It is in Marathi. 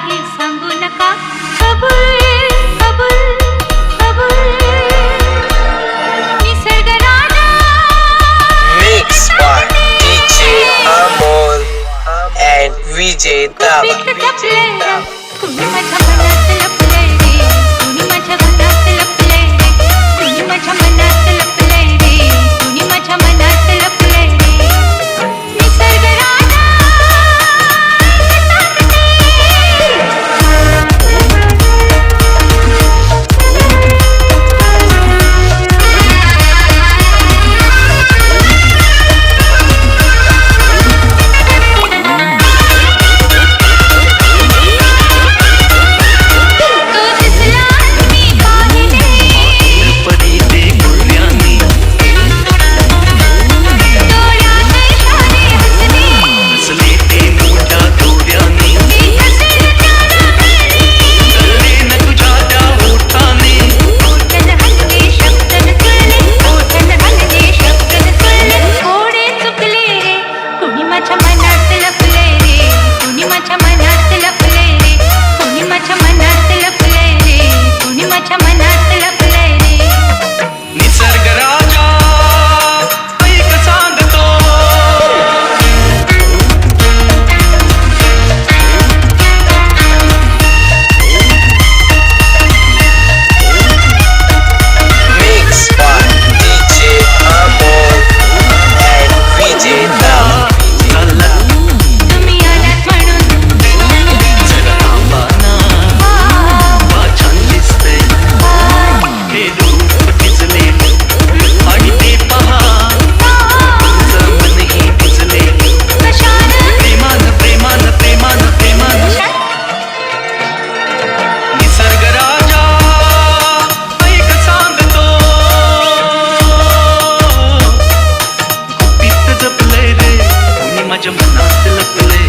काही सांगू नका. कबूल कबूल कबूल. निसर्ग राजा Mixed by DJ Amol and VJ Dava. कुणी माझ्या मनात लपले रे, कुणी माझ्या मनात लपले रे, कुणी माझ्या मनात लपले रे, कुणी माझ्या मनात लपले रे. निसर्ग राजा माझ्या मनात लपले